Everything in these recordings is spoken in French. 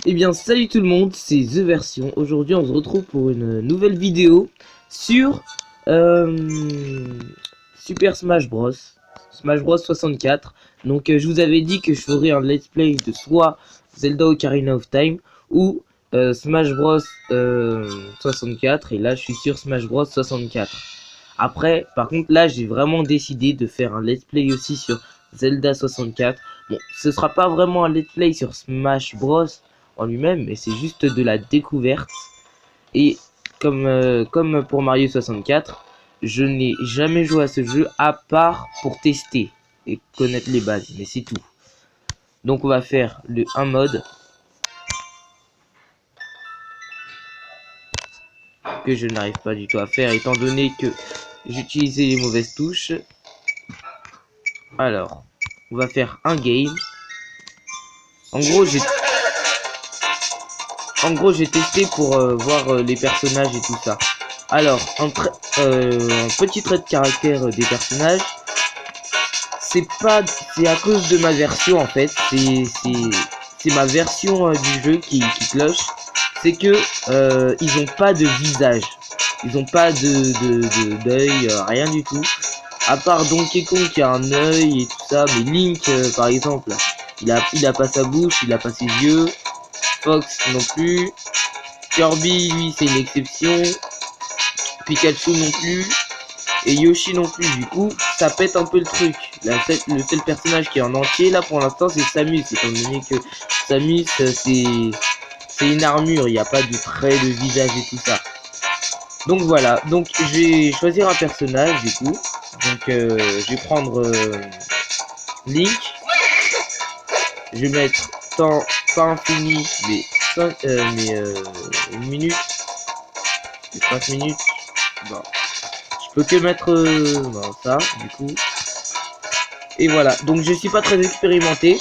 Eh bien salut tout le monde, c'est The Version. Aujourd'hui on se retrouve pour une nouvelle vidéo sur Super Smash Bros. Smash Bros 64. Donc je vous avais dit que je ferais un let's play de soit Zelda Ocarina of Time ou Smash Bros 64. Et là je suis sur Smash Bros 64. Après par contre là j'ai vraiment décidé de faire un let's play aussi sur Zelda 64. Bon, ce sera pas vraiment un let's play sur Smash Bros en lui-même, mais c'est juste de la découverte. Et comme pour Mario 64, je n'ai jamais joué à ce jeu à part pour tester et connaître les bases, mais c'est tout. Donc on va faire le 1 mode que je n'arrive pas du tout à faire étant donné que j'utilisais les mauvaises touches. Alors, on va faire un game. En gros, j'ai testé pour voir les personnages et tout ça. Alors, un petit trait de caractère des personnages. C'est à cause de ma version en fait. C'est ma version du jeu qui cloche. C'est que ils ont pas de visage. Ils ont pas d'œil, rien du tout. À part Donkey Kong qui a un œil et tout ça. Mais Link par exemple, il a pas sa bouche, il a pas ses yeux. Fox non plus. Kirby lui c'est une exception. Pikachu non plus. Et Yoshi non plus. Du coup ça pète un peu le truc. Le seul personnage qui est en entier là pour l'instant c'est Samus. Étant donné que Samus c'est une armure. Il n'y a pas de trait de visage et tout ça. Donc voilà. Donc je vais choisir un personnage du coup. Donc je vais prendre Link. Je vais mettre temps pas infini mais 1 minute. 5 minutes. Bon. Je peux que mettre ça du coup. Et voilà. Donc je suis pas très expérimenté.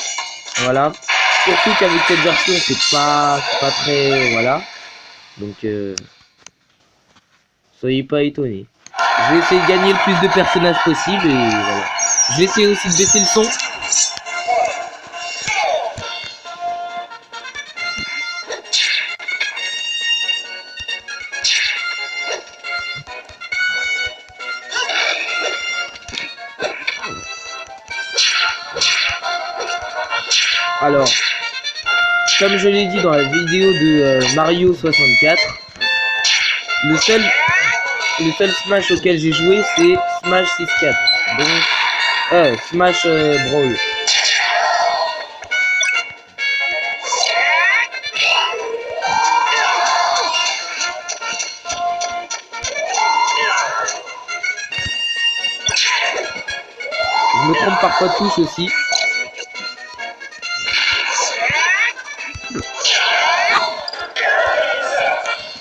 Voilà. Surtout qu'avec cette version c'est pas très voilà. Donc soyez pas étonnés. Je vais essayer de gagner le plus de personnages possible et voilà. Je vais essayer aussi de baisser le son. Alors, comme je l'ai dit dans la vidéo de Mario 64, le seul Smash auquel j'ai joué c'est Smash 64. Donc, Smash Brawl. Je me trompe parfois de touche aussi.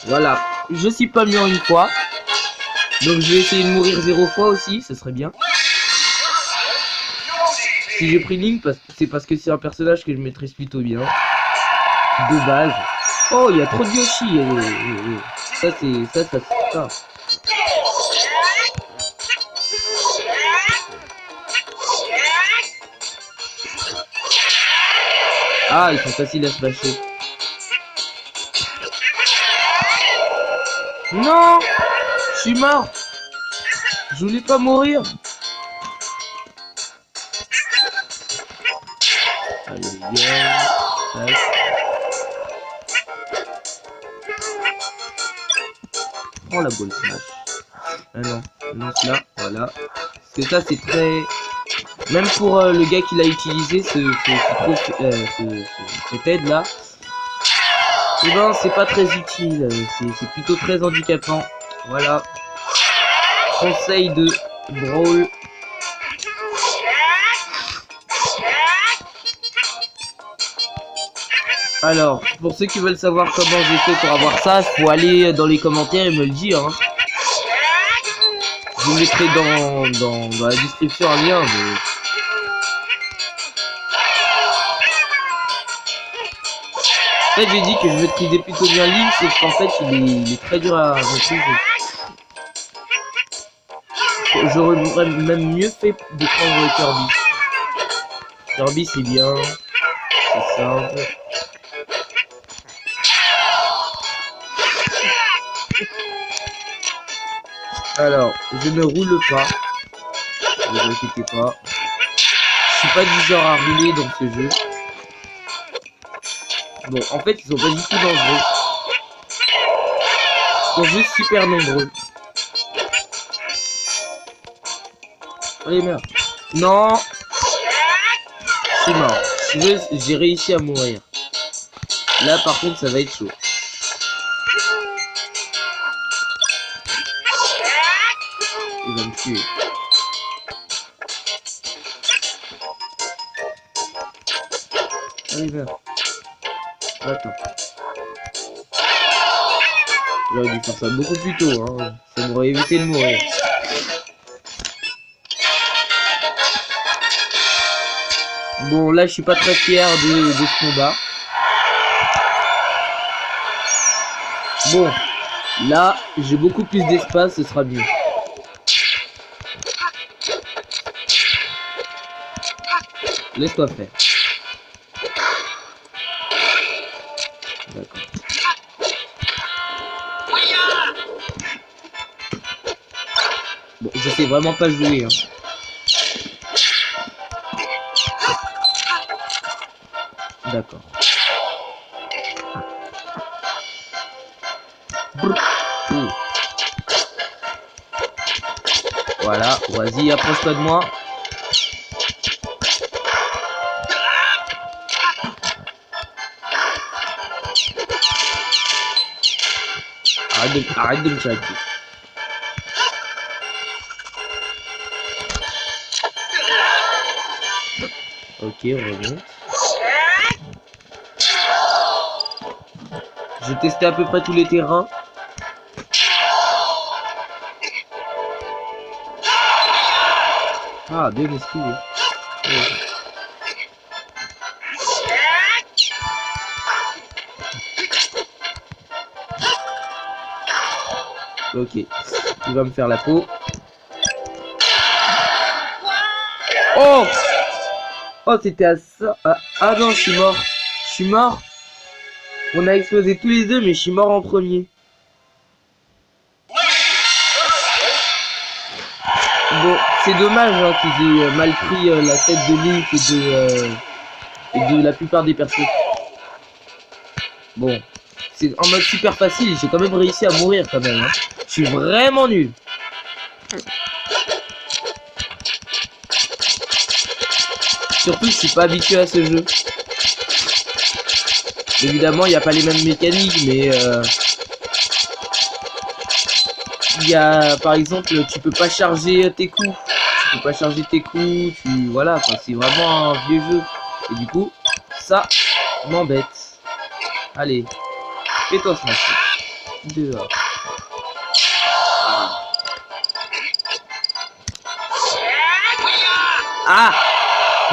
Voilà, je suis pas mieux en une fois. Donc je vais essayer de mourir 0 fois aussi, ce serait bien. Si j'ai pris Link, c'est parce que c'est un personnage que je maîtrise plutôt bien. De base. Oh, il y a trop de Yoshi. Ça c'est ça. Ah, ils sont faciles à se bâcher. Non, je suis mort. Je voulais pas mourir. Allez, bien. Prends la boule smash. Ah non, lance là, voilà. Parce que ça c'est très... Même pour le gars qui l'a utilisé, cette aide là, et ben c'est pas très utile, c'est plutôt très handicapant. Voilà. Conseil de Brawl. Alors, pour ceux qui veulent savoir comment j'ai fait pour avoir ça, faut aller dans les commentaires et me le dire. Hein. Je vous mettrai dans la description un lien. Mais... En fait, j'ai dit que je maîtrisais plutôt bien Link, sauf qu'en fait, il est très dur à maîtriser. J'aurais même mieux fait de prendre Kirby. Kirby, c'est bien. C'est simple. Alors, je ne roule pas. Ne vous inquiétez pas. Je suis pas du genre à rouler dans ce jeu. Bon, en fait, ils sont pas du tout dangereux. Ils sont juste super nombreux. Allez, meurs. Non. C'est mort. J'ai réussi à mourir. Là, par contre, ça va être chaud. Il va me tuer. Allez, meurs. Attends. J'aurais dû faire ça beaucoup plus tôt, hein. Ça m'aurait évité de mourir. Bon, là, je suis pas très fier de ce combat. Bon, là, j'ai beaucoup plus d'espace, ce sera mieux. Laisse-toi faire. D'accord. Bon, je sais vraiment pas jouer, hein. D'accord. Voilà, vas-y, approche-toi de moi. Arrête de me tirer dessus. Ok, on remonte. J'ai testé à peu près tous les terrains. Ah, bien esquivé. Ok, il va me faire la peau. Oh! Oh, c'était à ça. Ah non, je suis mort. Je suis mort. On a explosé tous les deux, mais je suis mort en premier. Bon, c'est dommage hein, qu'ils aient mal pris la tête de Link et de la plupart des personnes. Bon, c'est en mode super facile. J'ai quand même réussi à mourir quand même. Hein. Je suis vraiment nul. Surtout, je suis pas habitué à ce jeu. Évidemment, il n'y a pas les mêmes mécaniques, mais il y a, par exemple, tu peux pas charger tes coups. Tu peux pas charger tes coups. Voilà, c'est vraiment un vieux jeu. Et du coup, ça m'embête. Allez, fais-toi smasher. Dehors. Ah!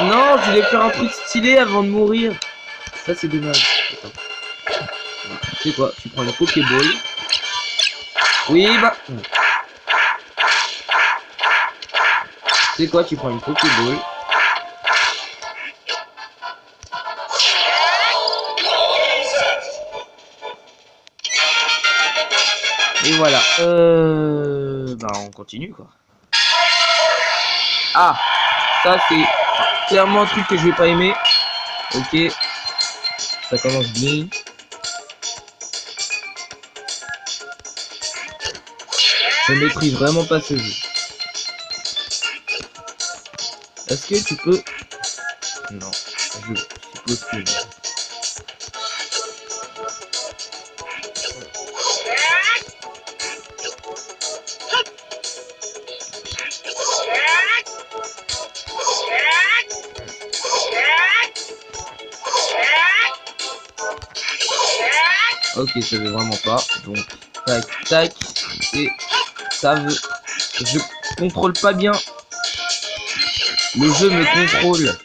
Non, je voulais faire un truc stylé avant de mourir. Ça, c'est dommage. C'est quoi? Tu prends le Pokéball. Oui, bah. C'est quoi? Tu prends une Pokéball. Et voilà. Bah, on continue, quoi. Ah! Ça, c'est clairement un truc que je vais pas aimer. Ok. Ça commence bien. Je maîtrise vraiment pas ce jeu. Est-ce que tu peux... Non, je suppose que non. Ok, ça veut vraiment pas. Donc, tac, tac. Et ça veut... Je contrôle pas bien. Le jeu me contrôle.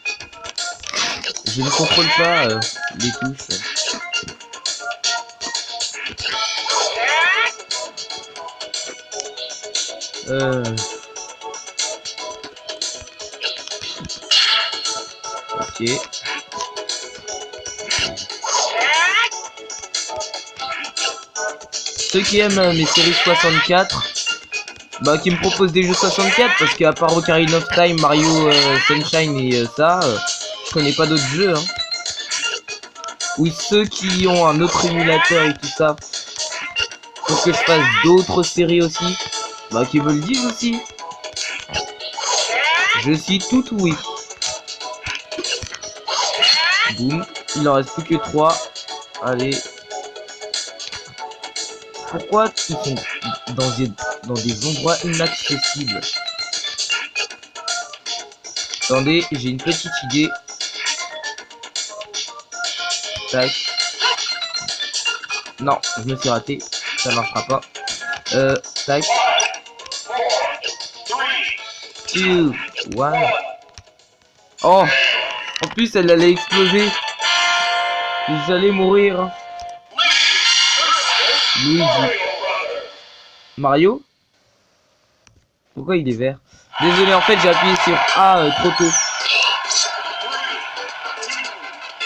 Je ne contrôle pas les touches. Ok. Ceux qui aiment mes séries 64, Bah qui me propose des jeux 64 parce qu'à part Ocarina of Time, Mario Sunshine et ça, je connais pas d'autres jeux hein. Ou ceux qui ont un autre émulateur et tout ça pour que je fasse d'autres séries aussi, bah qui me le disent aussi. Je suis tout oui. Boum, il en reste plus que 3. Allez. Pourquoi ils sont dans des endroits inaccessibles? Attendez, j'ai une petite idée. Tac. Non, je me suis raté. Ça marchera pas. Tac. 2, 1. Oh! En plus, elle allait exploser. J'allais mourir. Luigi. Mario? Pourquoi il est vert? Désolé, en fait, j'ai appuyé sur A trop tôt.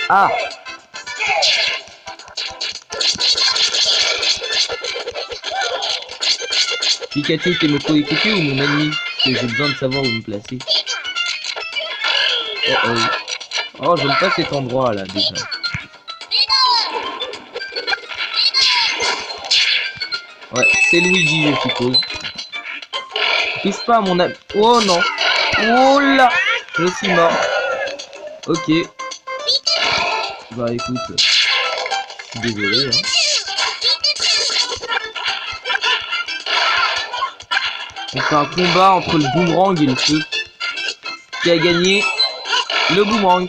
Ah! Pikachu, t'es mon coéquipier ou mon ennemi? Parce que j'ai besoin de savoir où me placer. Oh oh. Oh, j'aime pas cet endroit là déjà. Ouais, c'est Luigi, je suppose. Touche pas à mon âme. Oh non. Oh là. Je suis mort. Ok. Bah écoute. Je suis désolé. Hein. On fait un combat entre le boomerang et le feu. Qui a gagné? Le boomerang.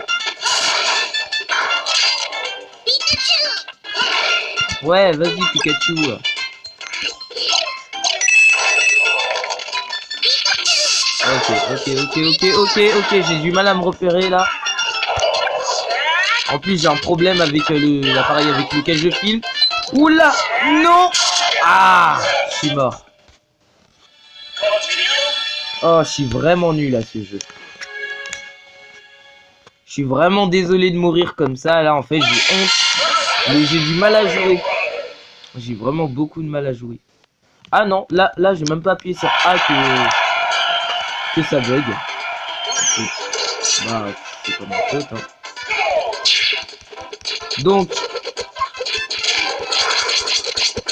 Ouais, vas-y Pikachu. Ok, j'ai du mal à me repérer là. En plus j'ai un problème avec l'appareil avec lequel je filme. Oula, non. Ah, je suis mort. Oh, je suis vraiment nul à ce jeu. Je suis vraiment désolé de mourir comme ça. Là en fait j'ai honte. Mais j'ai du mal à jouer. J'ai vraiment beaucoup de mal à jouer. Ah non, là j'ai même pas appuyé sur A que ça bug. Bah, c'est pas ma faute, hein. Donc,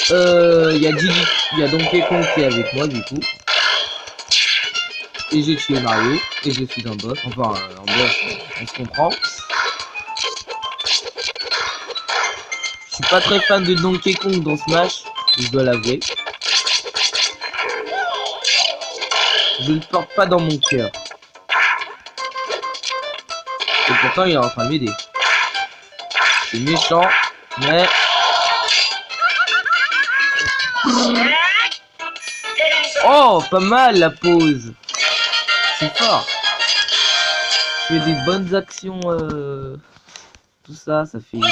il y a Donkey Kong qui est avec moi du coup. Et j'ai tué Mario. Et je suis un boss. Enfin, un boss, on se comprend. Je suis pas très fan de Donkey Kong dans Smash, je dois l'avouer. Je ne le porte pas dans mon cœur. Et pourtant, il est en train de m'aider. C'est méchant, mais... Oh, pas mal la pause. C'est fort. Je fais des bonnes actions, tout ça, ça fait du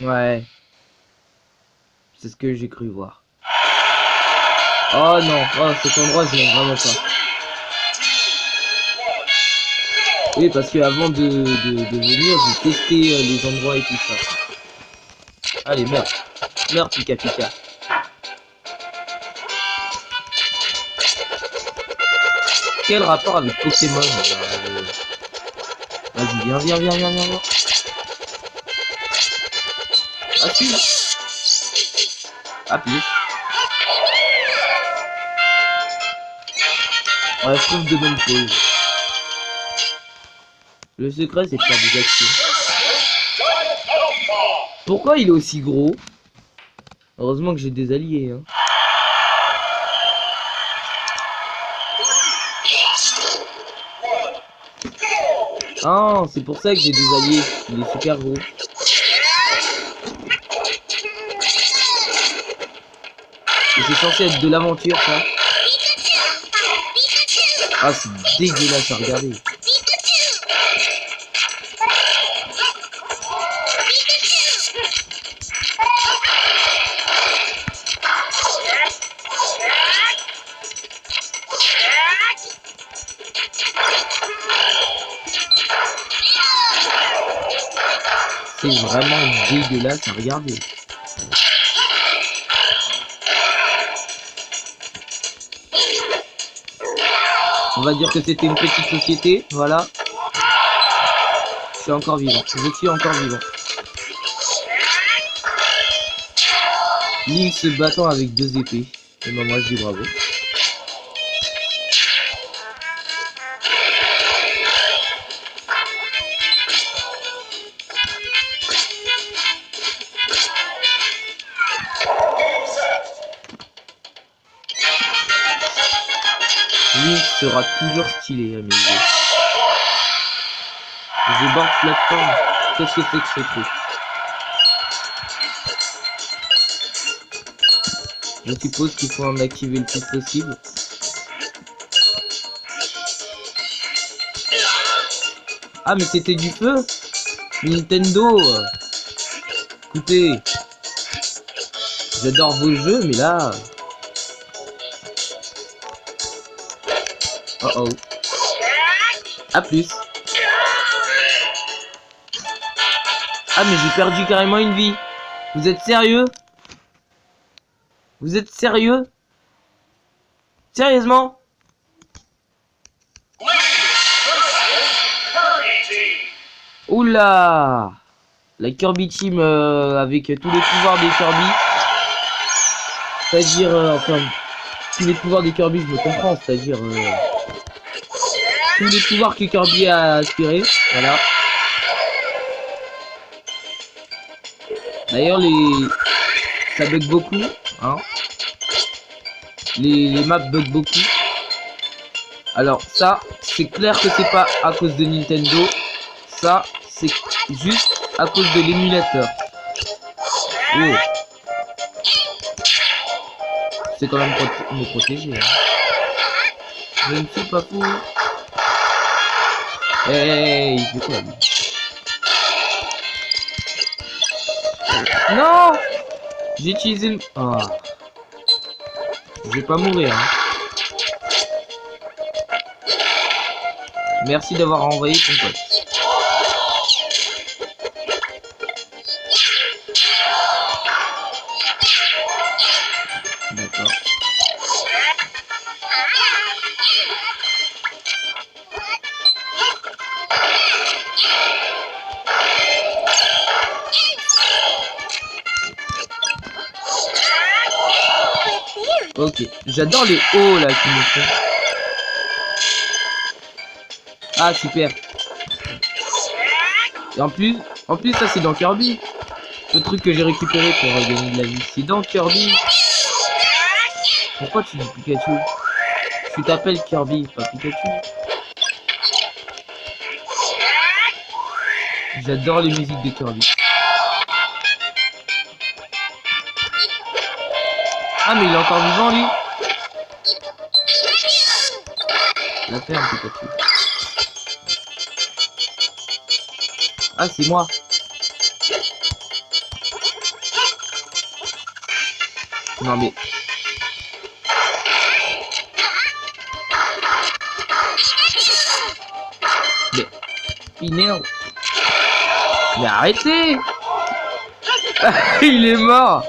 bien. Ouais. C'est ce que j'ai cru voir. Oh non, oh cet endroit je l'aime vraiment pas. Oui, parce que avant de venir, j'ai testé les endroits et tout ça. Allez, meurs. Meurs, Pika Pika. Quel rapport avec Pokémon? Vas-y, viens. Ah si. Ah plus. Ouais, je trouve de bonnes choses. Le secret, c'est de faire des actions. Pourquoi il est aussi gros? Heureusement que j'ai des alliés, hein. Ah, c'est pour ça que j'ai des alliés. Il est super gros. Et c'est censé être de l'aventure, ça. Ah, c'est dégueulasse à regarder. C'est vraiment dégueulasse à regarder. On va dire que c'était une petite société, voilà. Je suis encore vivant, je suis encore vivant. Link se battant avec 2 épées. Et ben moi je dis bravo. Link sera toujours stylé à mes yeux. The Board Platform. Qu'est-ce que c'est que ce truc? Je suppose qu'il faut en activer le plus possible. Ah mais c'était du feu Nintendo. Écoutez, j'adore vos jeux mais là... Oh oh. A plus. Ah mais j'ai perdu carrément une vie. Vous êtes sérieux? Vous êtes sérieux? Sérieusement? Oula! La Kirby Team avec tous les pouvoirs des Kirby. C'est-à-dire, enfin, tous les pouvoirs des Kirby, je me comprends, c'est-à-dire tous les pouvoirs que Kirby a aspirés, voilà. D'ailleurs, ça bug beaucoup, hein. Les maps bug beaucoup. Alors ça, c'est clair que c'est pas à cause de Nintendo. Ça, c'est juste à cause de l'émulateur. Oh. C'est quand même me protéger. Hein. Je ne suis pas fou. Hey, il fait quoi lui? Non! J'ai utilisé le... Oh. Je vais pas mourir. Hein. Merci d'avoir envoyé ton pote. D'accord. Ok, j'adore les hauts là qui me font. Ah super. Et en plus ça c'est dans Kirby. Le truc que j'ai récupéré pour gagner de la vie, c'est dans Kirby. Pourquoi tu dis Pikachu? Tu t'appelles Kirby, pas Pikachu. J'adore les musiques de Kirby. Ah mais il est encore vivant lui. La ferme Pikachu. Ah c'est moi. Non mais... Mais... Pinel. Mais arrêtez. Il est mort.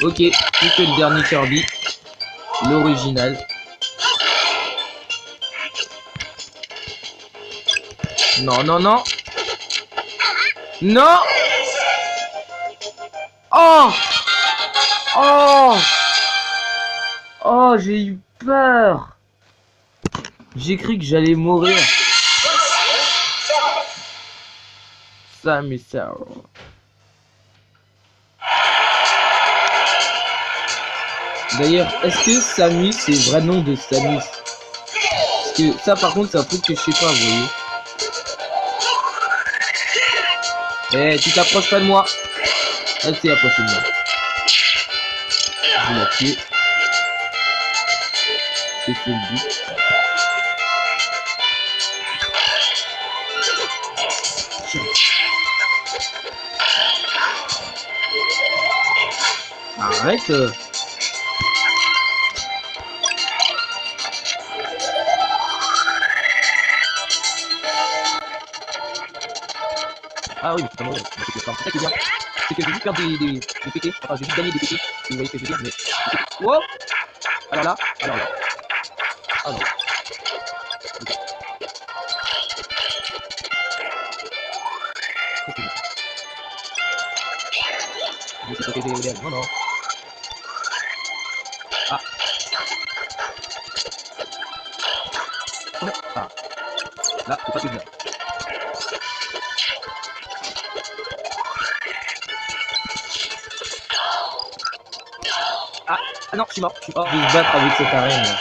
Ok, plus que le dernier Kirby. L'original. Non, non, non. Non. Oh. Oh. Oh, j'ai eu peur. J'ai cru que j'allais mourir. Samus Aran. D'ailleurs, est-ce que Samus c'est le vrai nom de Samus? Parce que ça par contre c'est un truc que je sais pas, vous voyez. Eh, tu t'approches pas de moi. Elle s'est approchée de moi. Je vais la tuer. C'est le but. Arrête. Ah oui, c'est ça qui est bien. C'est que j'ai juste perdu des PT. Enfin, j'ai juste gagné des PT. Si vous voyez ce que je veux dire, mais... Wow. Alors là, alors là. Ah non. Non, non. Ah. Ah. Là, c'est pas que je veux. Ah, ah non, je suis mort. Je vais se battre avec cette arène.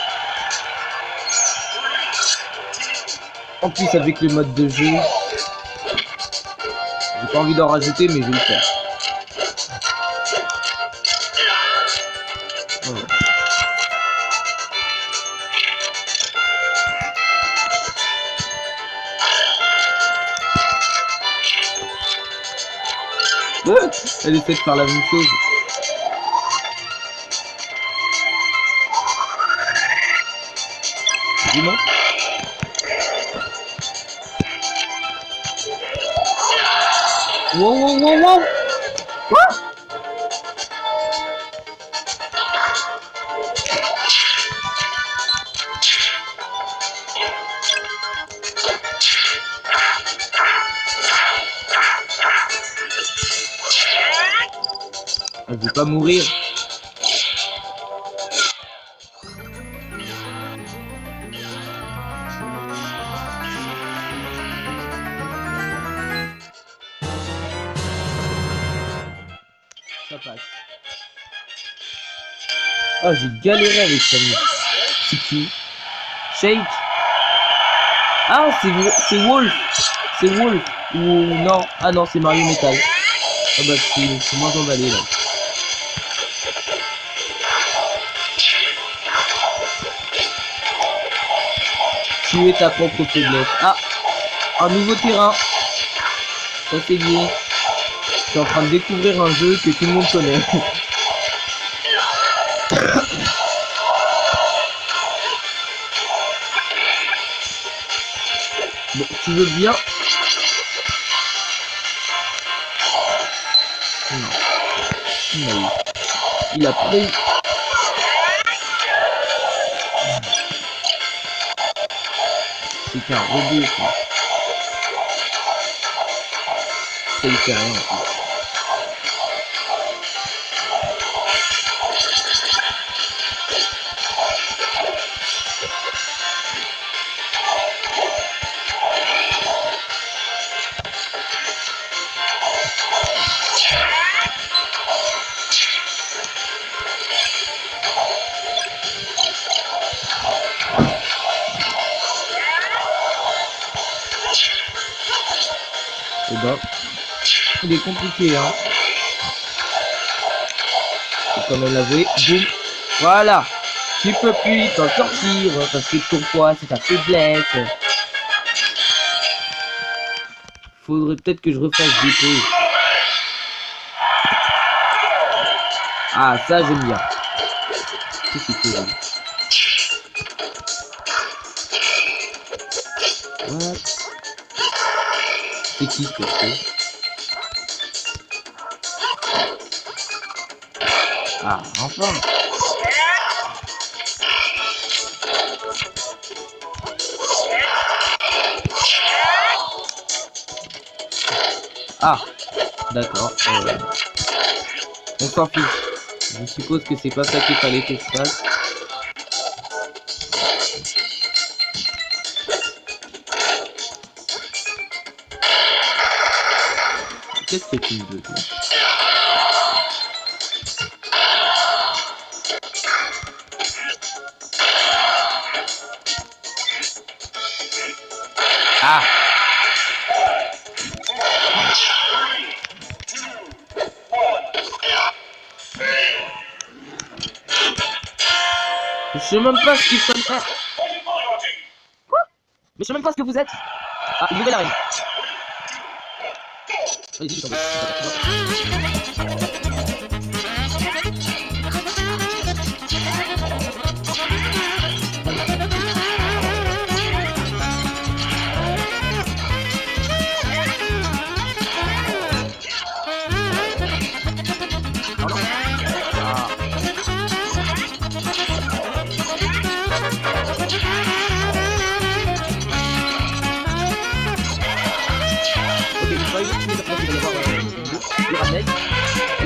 En plus, avec le mode de jeu, j'ai pas envie d'en rajouter, mais je vais le faire. Oh. Elle essaie de faire la même chose. Dis-moi. Wow, wow, wow, wow. Quoi? Elle veut pas mourir. Ça passe. Ah, j'ai galéré avec ça. C'est qui? Shake. Ah, c'est Wolf. C'est Wolf. Ou non. Ah non, c'est Mario Metal. Ah bah c'est moins emballé là. Tu es ta propre faiblesse. Ah, un nouveau terrain. Ça c'est bien. Je suis en train de découvrir un jeu que tout le monde connaît. Bon, tu veux bien? Non. Il a pris. C'est qu'un robot quoi. Ça lui fait rien en fait. Et ben, il est compliqué hein. Et comme elle l'avait, boum, voilà. Tu peux plus t'en sortir parce que ton poids c'est ta faiblesse. Faudrait peut-être que je refasse des pauses. Ah ça j'aime bien. Qu'est-ce que c'est là? What? C'est qui ce que c'est? Ah, enfin! Ah! D'accord. On s'en fiche. Je suppose que c'est pas ça qu'il fallait que je fasse. Qu'est-ce que tu veux toi? Ah! Je sais même pas ce qu'il faut faire. Quoi? Mais je sais même pas ce que vous êtes. Ah, une nouvelle arène. Allez-y, je t'en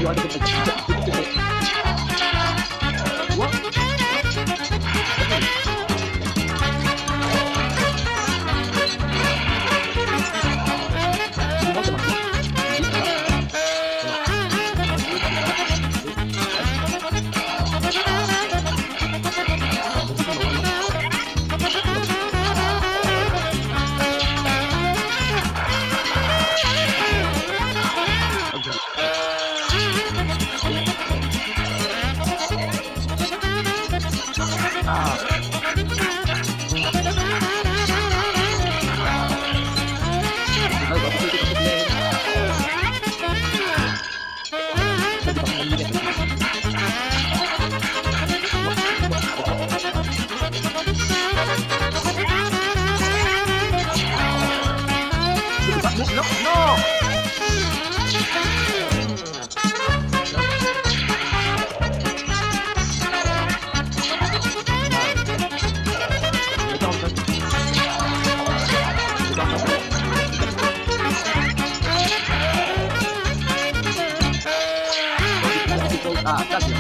Ah, ça c'est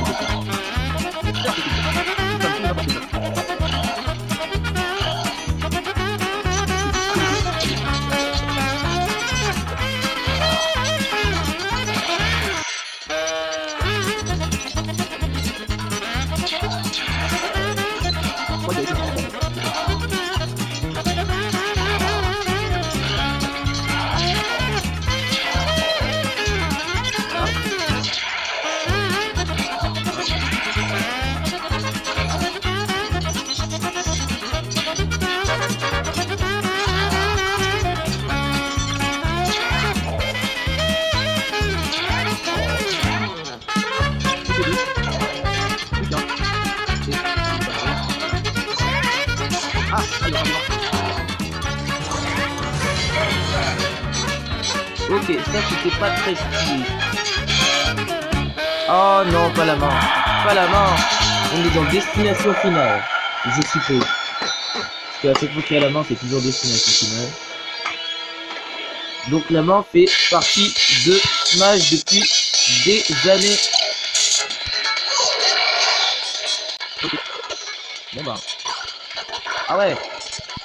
Ok, ça c'était pas très stylé. Oh non, pas la main. Pas la main. On est dans destination finale, je suppose. Parce qu'à chaque fois qu'il y a la main, c'est toujours destination finale. Donc la main fait partie de Smash depuis des années. Okay. Bon bah. Ah ouais.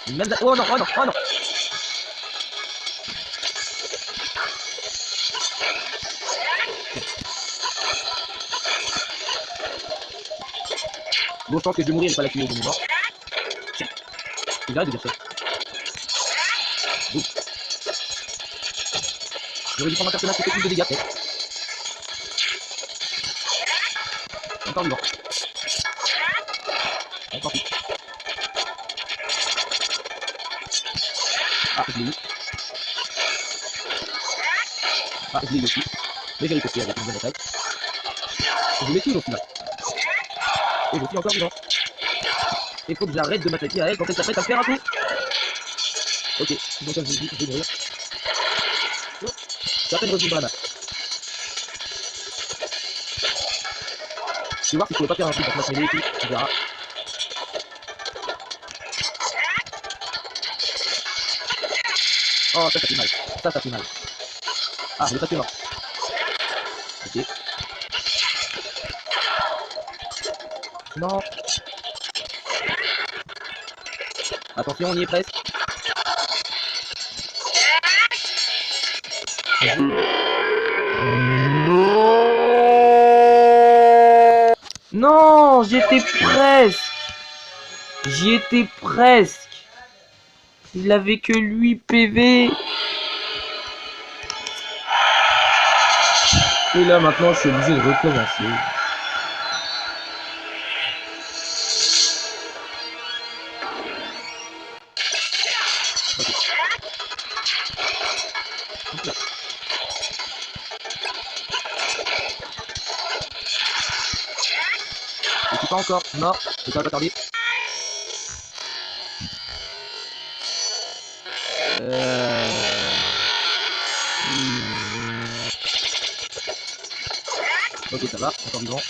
Oh non, oh non, oh non. Bon, je pense que je vais mourir et pas la tuer au moment. Tiens. C'est grave de dire ça. Bon. J'aurais dû prendre un personnage qui fait plus de dégâts, peut-être. Encore vivant. Encore plus. Ah, je l'ai eu. Ah, je l'ai eu aussi. Mais j'ai riposté avec une bonne attaque. Je l'ai tué au final. Et je suis encore vivant. Il faut que j'arrête de m'attaquer à elle quand elle s'apprête à faire un coup. Ok, donc comme je vous dis, je vais mourir. J'ai à peine revenu dans la map. Je vais voir si je pourrais pas faire un truc pour m'attaquer et tout, on verra. Oh, ça fait mal. Ça fait mal. Ah, elle est pas mort. Ok. Non. Attention, on y est presque. Non, j'y étais presque. J'y étais presque. Il avait que 8 PV. Et là maintenant je suis obligé de recommencer. Je suis pas encore mort, mais ça va pas tarder. Ok, ça va, encore vivant.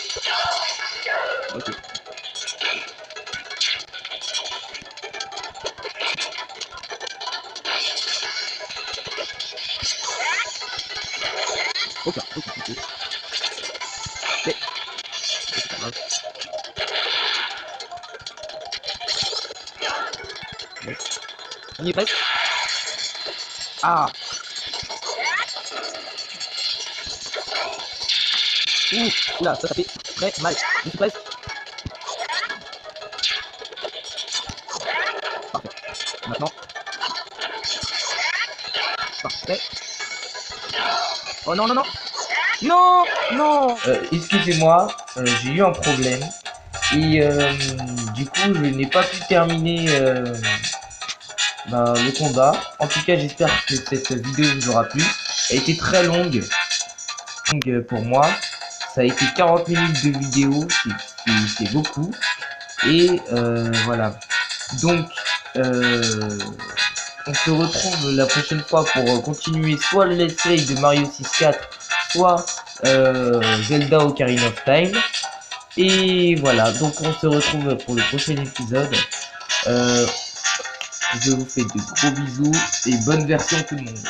Ok. Ok, ok, ok. grave. Yes. On y est presque. Ah. Ouh, oula, ça fait très mal. Je suis presque. Parfait. Maintenant. Parfait. Oh non, non, non. Non, non. Excusez-moi, j'ai eu un problème. Et du coup, je n'ai pas pu terminer le combat. En tout cas, j'espère que cette vidéo vous aura plu. Elle a été très longue. Donc, pour moi, ça a été 40 minutes de vidéo. C'est beaucoup. Et voilà. Donc, on se retrouve la prochaine fois pour continuer soit le let's play de Mario 64, soit Zelda Ocarina of Time. Et voilà, donc on se retrouve pour le prochain épisode. Je vous fais de gros bisous et bonne version tout le monde.